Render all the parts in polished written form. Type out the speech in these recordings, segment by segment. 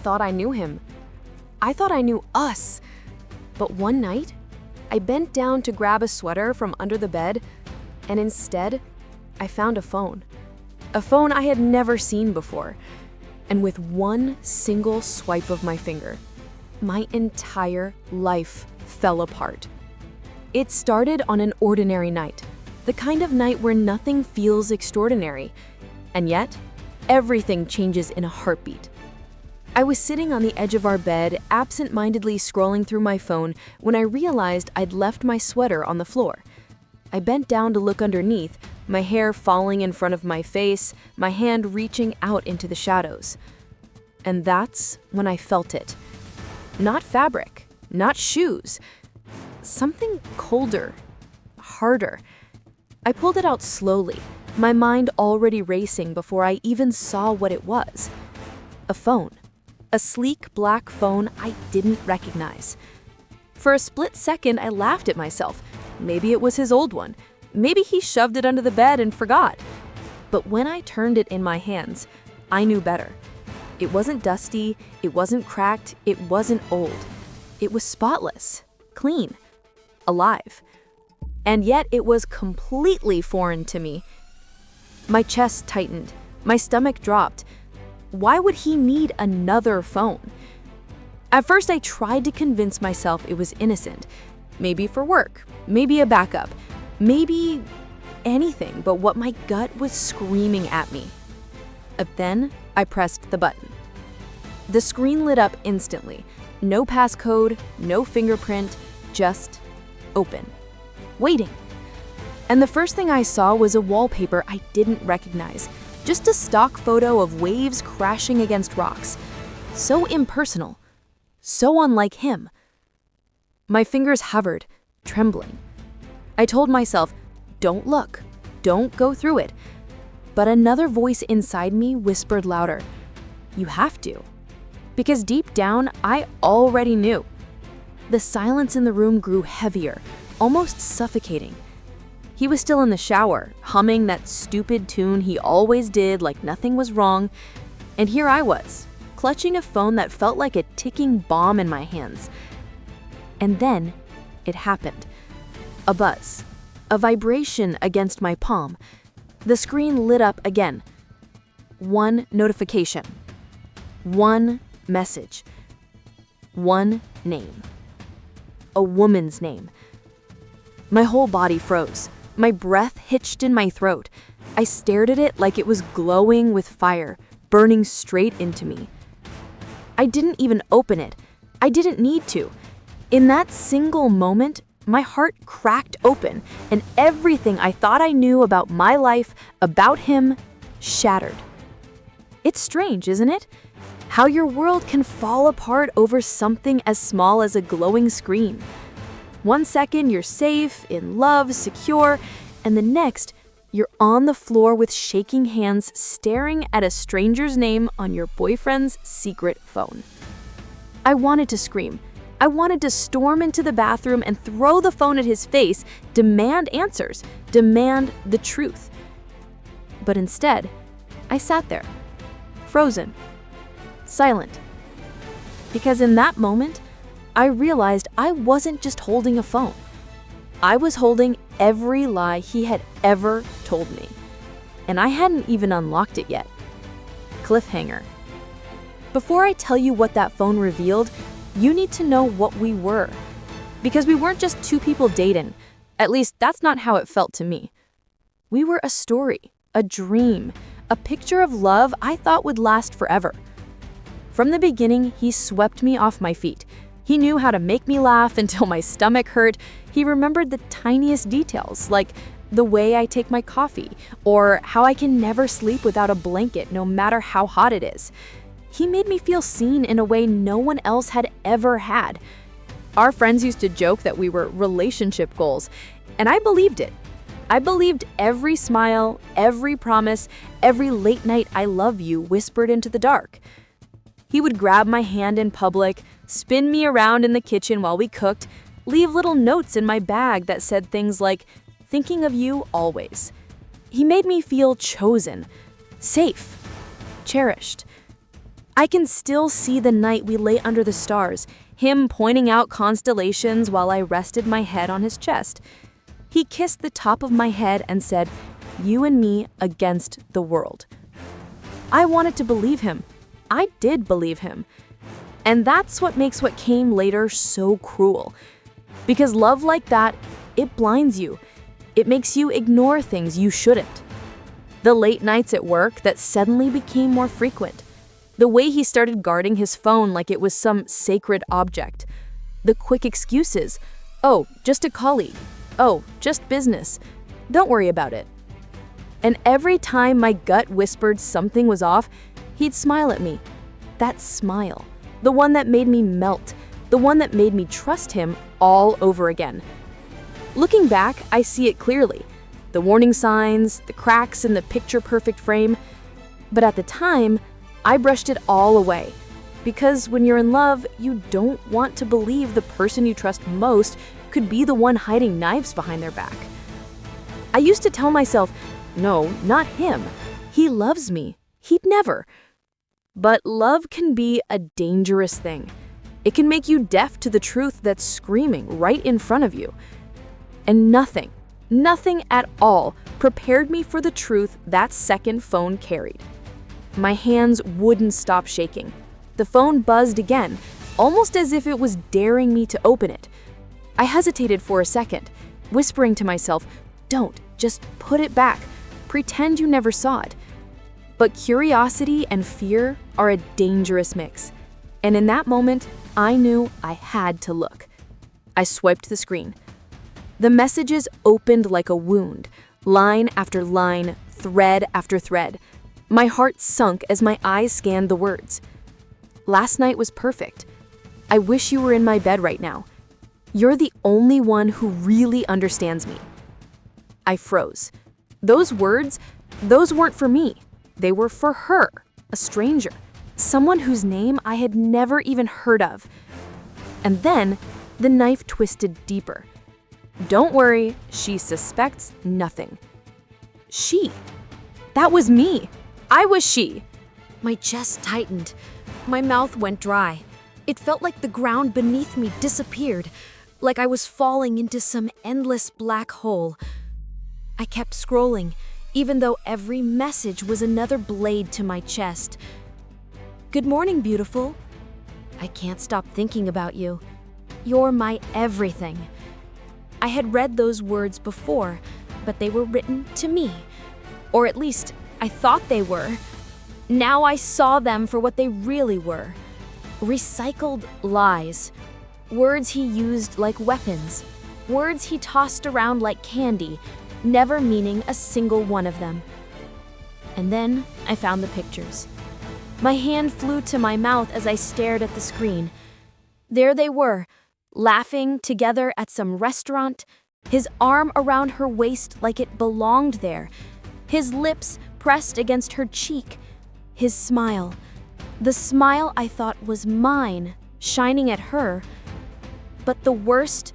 thought I knew him. I thought I knew us. But one night, I bent down to grab a sweater from under the bed, and instead, I found a phone. A phone I had never seen before. And with one single swipe of my finger, my entire life fell apart. It started on an ordinary night, the kind of night where nothing feels extraordinary, and yet, everything changes in a heartbeat. I was sitting on the edge of our bed, absent-mindedly scrolling through my phone when I realized I'd left my sweater on the floor. I bent down to look underneath, my hair falling in front of my face, my hand reaching out into the shadows. And that's when I felt it. Not fabric, not shoes. Something colder, harder. I pulled it out slowly, my mind already racing before I even saw what it was. A phone. A sleek black phone I didn't recognize. For a split second, I laughed at myself. Maybe it was his old one. Maybe he shoved it under the bed and forgot. But when I turned it in my hands, I knew better. It wasn't dusty, it wasn't cracked, it wasn't old. It was spotless, clean, alive. And yet it was completely foreign to me. My chest tightened, my stomach dropped. Why would he need another phone? At first, I tried to convince myself it was innocent. Maybe for work, maybe a backup, maybe anything but what my gut was screaming at me. But then, I pressed the button. The screen lit up instantly. No passcode, no fingerprint, just open. Waiting. And the first thing I saw was a wallpaper I didn't recognize. Just a stock photo of waves crashing against rocks. So impersonal. So unlike him. My fingers hovered, trembling. I told myself, don't look. Don't go through it. But another voice inside me whispered louder. You have to. Because deep down, I already knew. The silence in the room grew heavier, almost suffocating. He was still in the shower, humming that stupid tune he always did like nothing was wrong. And here I was, clutching a phone that felt like a ticking bomb in my hands. And then, it happened. A buzz. A vibration against my palm. The screen lit up again. One notification. One message. One name. A woman's name. My whole body froze. My breath hitched in my throat. I stared at it like it was glowing with fire, burning straight into me. I didn't even open it. I didn't need to. In that single moment, my heart cracked open, and everything I thought I knew about my life, about him, shattered. It's strange, isn't it? How your world can fall apart over something as small as a glowing screen. One second, you're safe, in love, secure, and the next, you're on the floor with shaking hands staring at a stranger's name on your boyfriend's secret phone. I wanted to scream. I wanted to storm into the bathroom and throw the phone at his face, demand answers, demand the truth. But instead, I sat there, frozen, silent. Because in that moment, I realized I wasn't just holding a phone. I was holding every lie he had ever told me. And I hadn't even unlocked it yet. Cliffhanger. Before I tell you what that phone revealed, you need to know what we were. Because we weren't just two people dating. At least that's not how it felt to me. We were a story, a dream, a picture of love I thought would last forever. From the beginning, he swept me off my feet. He knew how to make me laugh until my stomach hurt. He remembered the tiniest details, like the way I take my coffee, or how I can never sleep without a blanket no matter how hot it is. He made me feel seen in a way no one else had ever had. Our friends used to joke that we were relationship goals, and I believed it. I believed every smile, every promise, every late night I love you whispered into the dark. He would grab my hand in public, spin me around in the kitchen while we cooked, leave little notes in my bag that said things like, "Thinking of you always." He made me feel chosen, safe, cherished. I can still see the night we lay under the stars, him pointing out constellations while I rested my head on his chest. He kissed the top of my head and said, "You and me against the world." I wanted to believe him. I did believe him. And that's what makes what came later so cruel. Because love like that, it blinds you. It makes you ignore things you shouldn't. The late nights at work that suddenly became more frequent. The way he started guarding his phone like it was some sacred object. The quick excuses. "Oh, just a colleague. Oh, just business. Don't worry about it." And every time my gut whispered something was off, he'd smile at me. That smile. The one that made me melt. The one that made me trust him all over again. Looking back, I see it clearly. The warning signs, the cracks in the picture-perfect frame. But at the time, I brushed it all away. Because when you're in love, you don't want to believe the person you trust most could be the one hiding knives behind their back. I used to tell myself, no, not him. He loves me. He'd never. But love can be a dangerous thing. It can make you deaf to the truth that's screaming right in front of you. And nothing at all prepared me for the truth that second phone carried. My hands wouldn't stop shaking. The phone buzzed again, almost as if it was daring me to open it. I hesitated for a second, whispering to myself, "Don't, just put it back. Pretend you never saw it." But curiosity and fear are a dangerous mix. And in that moment, I knew I had to look. I swiped the screen. The messages opened like a wound, line after line, thread after thread. My heart sunk as my eyes scanned the words. "Last night was perfect. I wish you were in my bed right now. You're the only one who really understands me." I froze. Those words, those weren't for me. They were for her, a stranger, someone whose name I had never even heard of. And then the knife twisted deeper. Don't worry, she suspects nothing. She. That was me. I was she. My chest tightened. My mouth went dry. It felt like the ground beneath me disappeared, like I was falling into some endless black hole. I kept scrolling, even though every message was another blade to my chest. "Good morning, beautiful. I can't stop thinking about you. You're my everything." I had read those words before, but they were written to me. Or at least, I thought they were. Now I saw them for what they really were. Recycled lies. Words he used like weapons. Words he tossed around like candy, never meaning a single one of them. And then I found the pictures. My hand flew to my mouth as I stared at the screen. There they were, laughing together at some restaurant, his arm around her waist like it belonged there, his lips pressed against her cheek, his smile, the smile I thought was mine, shining at her. But the worst,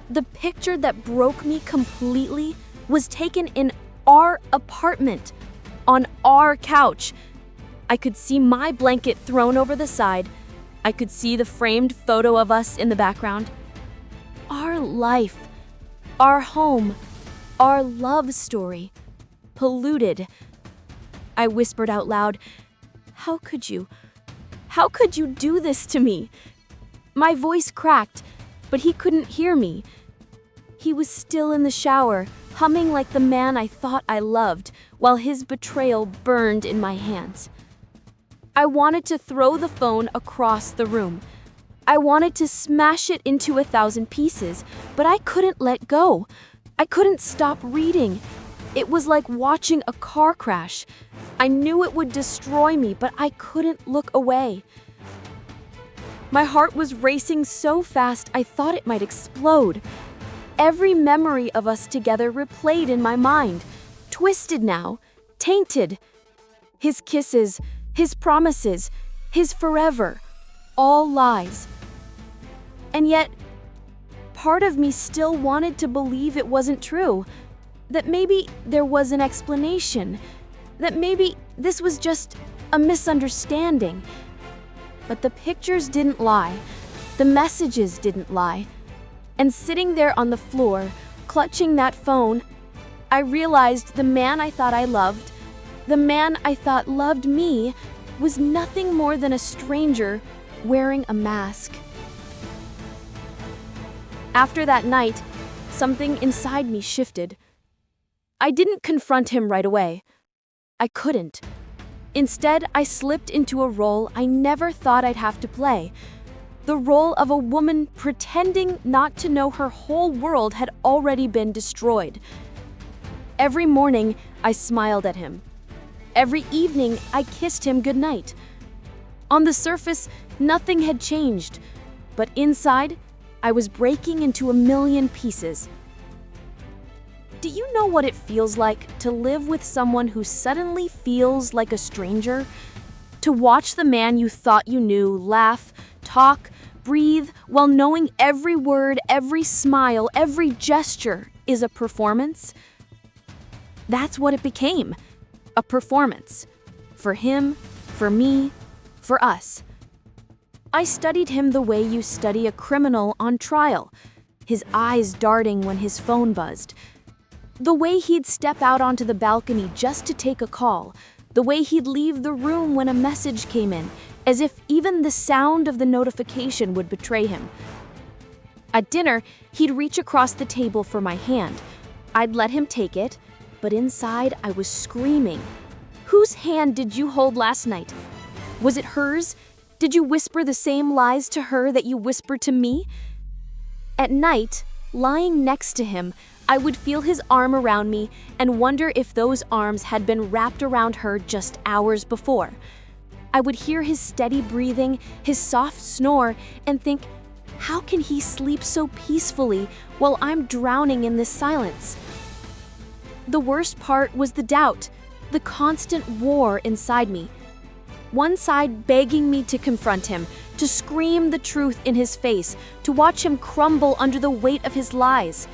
the picture that broke me completely, was taken in our apartment, on our couch. I could see my blanket thrown over the side. I could see the framed photo of us in the background. Our life, our home, our love story, polluted. I whispered out loud, "How could you? How could you do this to me?" My voice cracked, but he couldn't hear me. He was still in the shower, humming like the man I thought I loved, while his betrayal burned in my hands. I wanted to throw the phone across the room. I wanted to smash it into 1,000 pieces, but I couldn't let go. I couldn't stop reading. It was like watching a car crash. I knew it would destroy me, but I couldn't look away. My heart was racing so fast I thought it might explode. Every memory of us together replayed in my mind, twisted now, tainted. His kisses, his promises, his forever, all lies. And yet, part of me still wanted to believe it wasn't true, that maybe there was an explanation, that maybe this was just a misunderstanding, But the pictures didn't lie. The messages didn't lie. And sitting there on the floor, clutching that phone, I realized the man I thought I loved, the man I thought loved me, was nothing more than a stranger wearing a mask. After that night, something inside me shifted. I didn't confront him right away. I couldn't. Instead, I slipped into a role I never thought I'd have to play. The role of a woman pretending not to know her whole world had already been destroyed. Every morning, I smiled at him. Every evening, I kissed him goodnight. On the surface, nothing had changed, but inside, I was breaking into a million pieces. Do you know what it feels like to live with someone who suddenly feels like a stranger? To watch the man you thought you knew laugh, talk, breathe, while knowing every word, every smile, every gesture is a performance? That's what it became. A performance. For him, for me, for us. I studied him the way you study a criminal on trial, his eyes darting when his phone buzzed. The way he'd step out onto the balcony just to take a call, the way he'd leave the room when a message came in, as if even the sound of the notification would betray him. At dinner, he'd reach across the table for my hand. I'd let him take it, but inside I was screaming. Whose hand did you hold last night? Was it hers? Did you whisper the same lies to her that you whispered to me? At night, lying next to him, I would feel his arm around me and wonder if those arms had been wrapped around her just hours before. I would hear his steady breathing, his soft snore, and think, how can he sleep so peacefully while I'm drowning in this silence? The worst part was the doubt, the constant war inside me. One side begging me to confront him, to scream the truth in his face, to watch him crumble under the weight of his lies.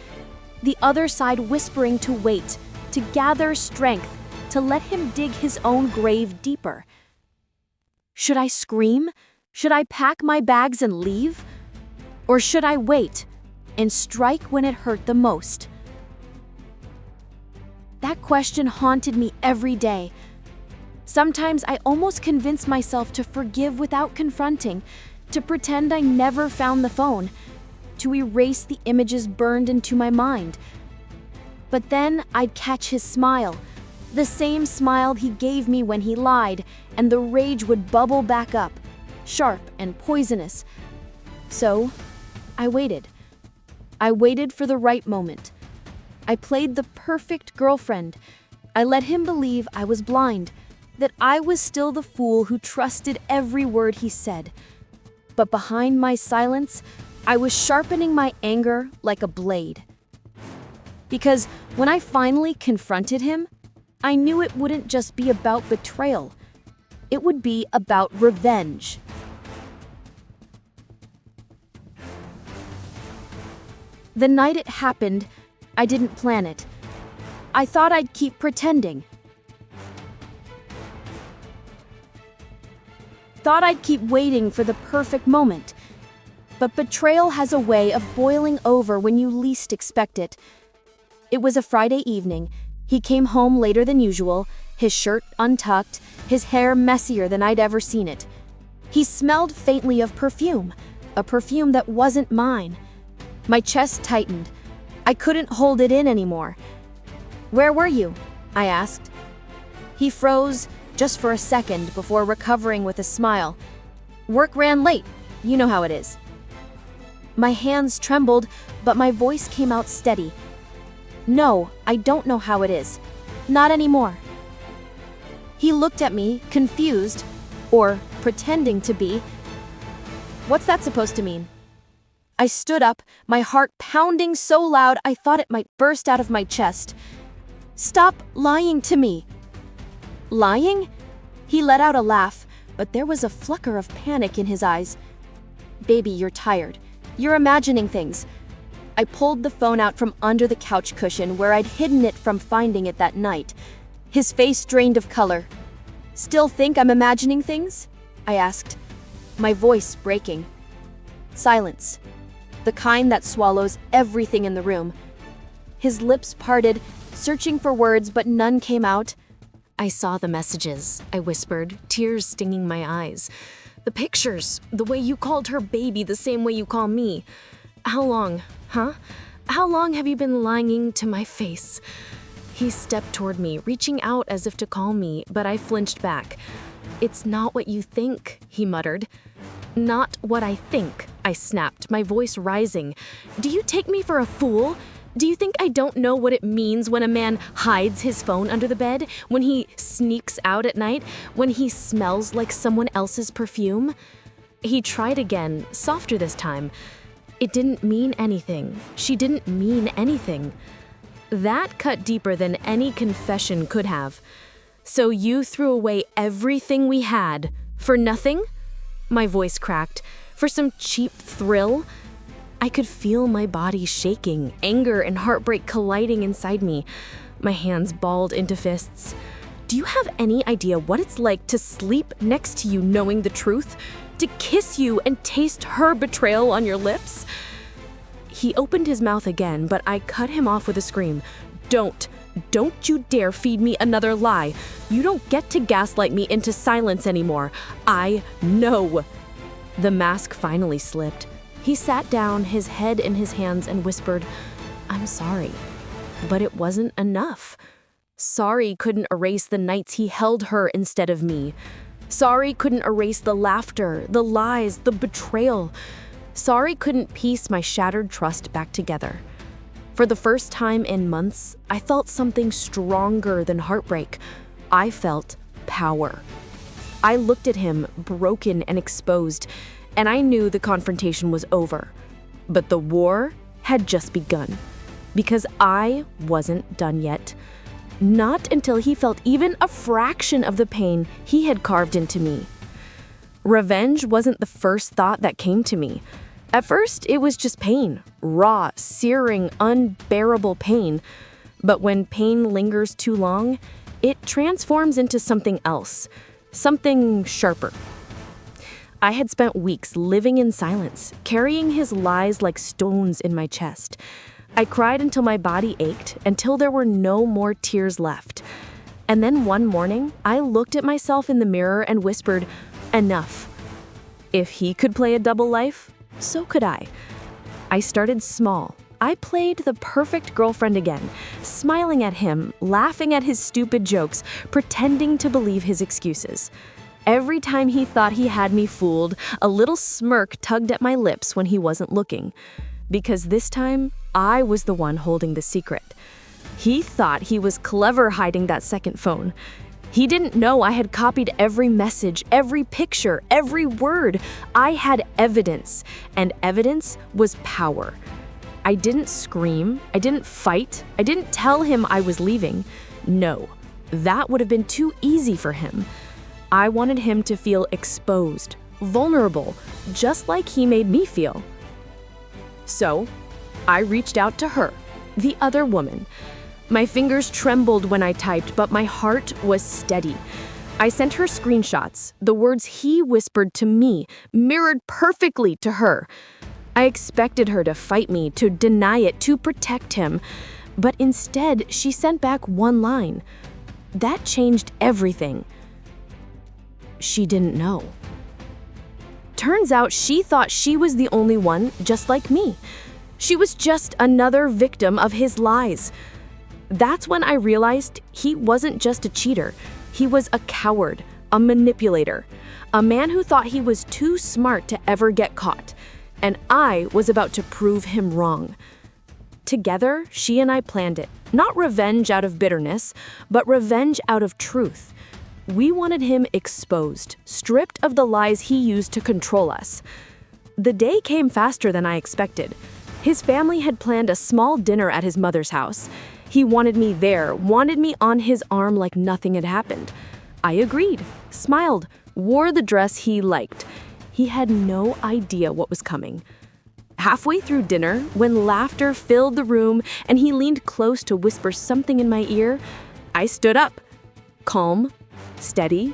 The other side whispering to wait, to gather strength, to let him dig his own grave deeper. Should I scream? Should I pack my bags and leave? Or should I wait and strike when it hurt the most? That question haunted me every day. Sometimes I almost convinced myself to forgive without confronting, to pretend I never found the phone, to erase the images burned into my mind. But then I'd catch his smile, the same smile he gave me when he lied, and the rage would bubble back up, sharp and poisonous. So, I waited. I waited for the right moment. I played the perfect girlfriend. I let him believe I was blind, that I was still the fool who trusted every word he said. But behind my silence, I was sharpening my anger like a blade. Because when I finally confronted him, I knew it wouldn't just be about betrayal. It would be about revenge. The night it happened, I didn't plan it. I thought I'd keep pretending. Thought I'd keep waiting for the perfect moment. But betrayal has a way of boiling over when you least expect it. It was a Friday evening. He came home later than usual, his shirt untucked, his hair messier than I'd ever seen it. He smelled faintly of perfume, a perfume that wasn't mine. My chest tightened. I couldn't hold it in anymore. "Where were you?" I asked. He froze just for a second before recovering with a smile. "Work ran late. You know how it is." My hands trembled, but my voice came out steady. "No, I don't know how it is. Not anymore." He looked at me, confused, or pretending to be. "What's that supposed to mean?" I stood up, my heart pounding so loud I thought it might burst out of my chest. "Stop lying to me." "Lying?" He let out a laugh, but there was a flicker of panic in his eyes. "Baby, you're tired. You're imagining things." I pulled the phone out from under the couch cushion where I'd hidden it from finding it that night. His face drained of color. "Still think I'm imagining things?" I asked. my voice breaking. Silence. The kind that swallows everything in the room. His lips parted, searching for words, but none came out. I saw the messages, I whispered, tears stinging my eyes. The pictures, the way you called her baby the same way you call me. How long, huh? How long have you been lying to my face? He stepped toward me, reaching out as if to call me, but I flinched back. It's not what you think, he muttered. Not what I think, I snapped, my voice rising. Do you take me for a fool? Do you think I don't know what it means when a man hides his phone under the bed? When he sneaks out at night? When he smells like someone else's perfume? He tried again, softer this time. It didn't mean anything. She didn't mean anything. That cut deeper than any confession could have. So you threw away everything we had for nothing? My voice cracked. For some cheap thrill? I could feel my body shaking, anger and heartbreak colliding inside me. My hands balled into fists. Do you have any idea what it's like to sleep next to you knowing the truth? To kiss you and taste her betrayal on your lips? He opened his mouth again, but I cut him off with a scream. Don't you dare feed me another lie. You don't get to gaslight me into silence anymore. I know. The mask finally slipped. He sat down, his head in his hands, and whispered, I'm sorry. But it wasn't enough. Sorry couldn't erase the nights he held her instead of me. Sorry couldn't erase the laughter, the lies, the betrayal. Sorry couldn't piece my shattered trust back together. For the first time in months, I felt something stronger than heartbreak. I felt power. I looked at him, broken and exposed, and I knew the confrontation was over. But the war had just begun, because I wasn't done yet. Not until he felt even a fraction of the pain he had carved into me. Revenge wasn't the first thought that came to me. At first, it was just pain, raw, searing, unbearable pain. But when pain lingers too long, it transforms into something else, something sharper. I had spent weeks living in silence, carrying his lies like stones in my chest. I cried until my body ached, until there were no more tears left. And then one morning, I looked at myself in the mirror and whispered, enough. If he could play a double life, so could I. I started small. I played the perfect girlfriend again, smiling at him, laughing at his stupid jokes, pretending to believe his excuses. Every time he thought he had me fooled, a little smirk tugged at my lips when he wasn't looking. Because this time, I was the one holding the secret. He thought he was clever hiding that second phone. He didn't know I had copied every message, every picture, every word. I had evidence, and evidence was power. I didn't scream, I didn't fight, I didn't tell him I was leaving. No, that would have been too easy for him. I wanted him to feel exposed, vulnerable, just like he made me feel. So, I reached out to her, the other woman. My fingers trembled when I typed, but my heart was steady. I sent her screenshots, the words he whispered to me, mirrored perfectly to her. I expected her to fight me, to deny it, to protect him. But instead, she sent back one line. That changed everything. She didn't know. Turns out she thought she was the only one, just like me. She was just another victim of his lies. That's when I realized he wasn't just a cheater. He was a coward, a manipulator, a man who thought he was too smart to ever get caught. And I was about to prove him wrong. Together, she and I planned it. Not revenge out of bitterness, but revenge out of truth. We wanted him exposed, stripped of the lies he used to control us. The day came faster than I expected. His family had planned a small dinner at his mother's house. He wanted me there, wanted me on his arm like nothing had happened. I agreed, smiled, wore the dress he liked. He had no idea what was coming. Halfway through dinner, when laughter filled the room and he leaned close to whisper something in my ear, I stood up, calm, steady,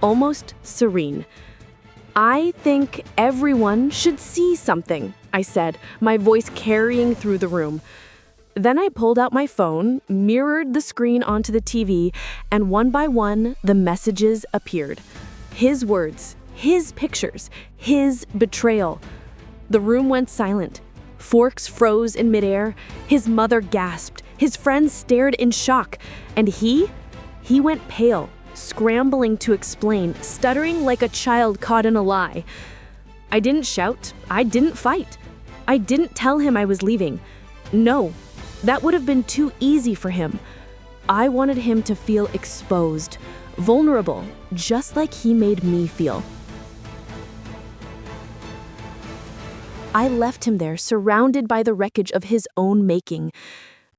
almost serene. I think everyone should see something, I said, my voice carrying through the room. Then I pulled out my phone, mirrored the screen onto the TV, and one by one, the messages appeared. His words, his pictures, his betrayal. The room went silent. Forks froze in midair. His mother gasped. His friends stared in shock. And he went pale, scrambling to explain, stuttering like a child caught in a lie. I didn't shout. I didn't fight. I didn't tell him I was leaving. No, that would have been too easy for him. I wanted him to feel exposed, vulnerable, just like he made me feel. I left him there, surrounded by the wreckage of his own making.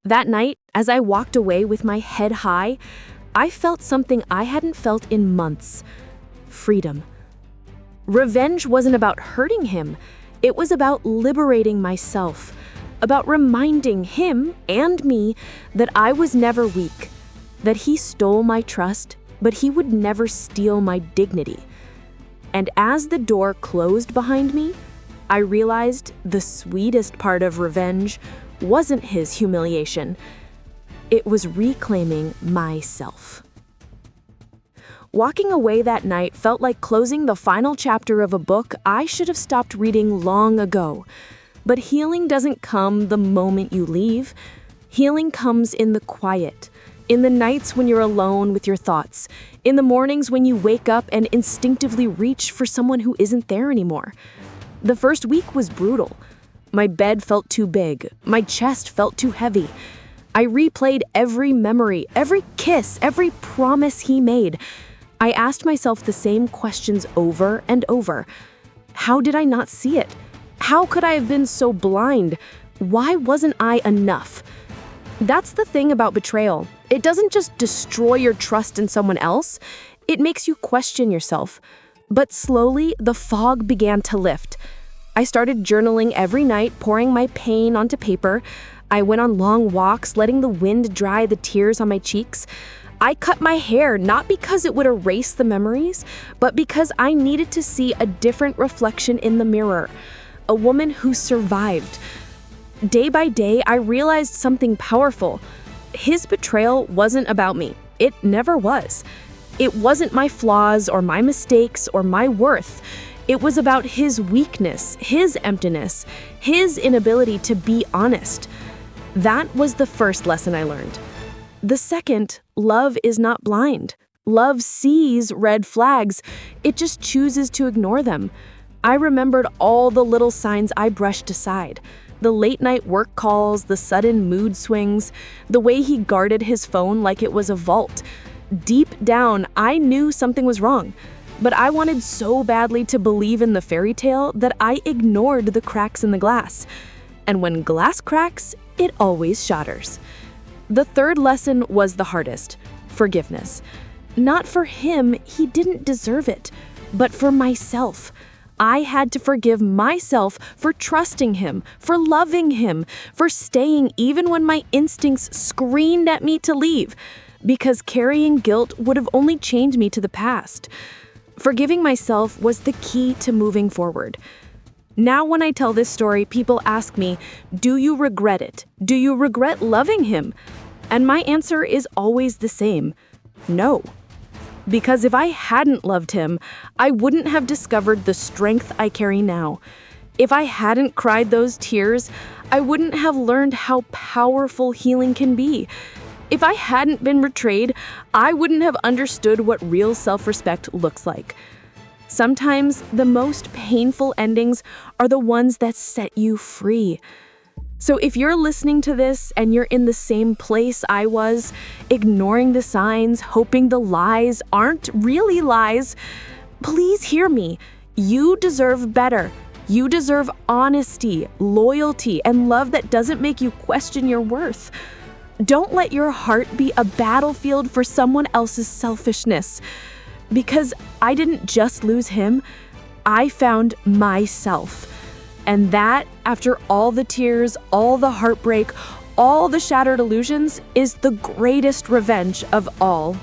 That night, as I walked away with my head high, I felt something I hadn't felt in months: freedom. Revenge wasn't about hurting him. It was about liberating myself, about reminding him and me that I was never weak, that he stole my trust, but he would never steal my dignity. And as the door closed behind me, I realized the sweetest part of revenge wasn't his humiliation. It was reclaiming myself. Walking away that night felt like closing the final chapter of a book I should have stopped reading long ago. But healing doesn't come the moment you leave. Healing comes in the quiet, in the nights when you're alone with your thoughts, in the mornings when you wake up and instinctively reach for someone who isn't there anymore. The first week was brutal. My bed felt too big. My chest felt too heavy. I replayed every memory, every kiss, every promise he made. I asked myself the same questions over and over. How did I not see it? How could I have been so blind? Why wasn't I enough? That's the thing about betrayal. It doesn't just destroy your trust in someone else. It makes you question yourself. But slowly, the fog began to lift. I started journaling every night, pouring my pain onto paper. I went on long walks, letting the wind dry the tears on my cheeks. I cut my hair not because it would erase the memories, but because I needed to see a different reflection in the mirror. A woman who survived. Day by day, I realized something powerful. His betrayal wasn't about me. It never was. It wasn't my flaws or my mistakes or my worth. It was about his weakness, his emptiness, his inability to be honest. That was the first lesson I learned. The second, love is not blind. Love sees red flags. It just chooses to ignore them. I remembered all the little signs I brushed aside. The late-night work calls, the sudden mood swings, the way he guarded his phone like it was a vault. Deep down, I knew something was wrong, but I wanted so badly to believe in the fairy tale that I ignored the cracks in the glass. And when glass cracks, it always shatters. The third lesson was the hardest: forgiveness. Not for him, he didn't deserve it, but for myself. I had to forgive myself for trusting him, for loving him, for staying even when my instincts screamed at me to leave, because carrying guilt would have only chained me to the past. Forgiving myself was the key to moving forward. Now when I tell this story, people ask me, do you regret it? Do you regret loving him? And my answer is always the same: no. Because if I hadn't loved him, I wouldn't have discovered the strength I carry now. If I hadn't cried those tears, I wouldn't have learned how powerful healing can be. If I hadn't been betrayed, I wouldn't have understood what real self-respect looks like. Sometimes the most painful endings are the ones that set you free. So if you're listening to this and you're in the same place I was, ignoring the signs, hoping the lies aren't really lies, please hear me. You deserve better. You deserve honesty, loyalty, and love that doesn't make you question your worth. Don't let your heart be a battlefield for someone else's selfishness. Because I didn't just lose him, I found myself. And that, after all the tears, all the heartbreak, all the shattered illusions, is the greatest revenge of all.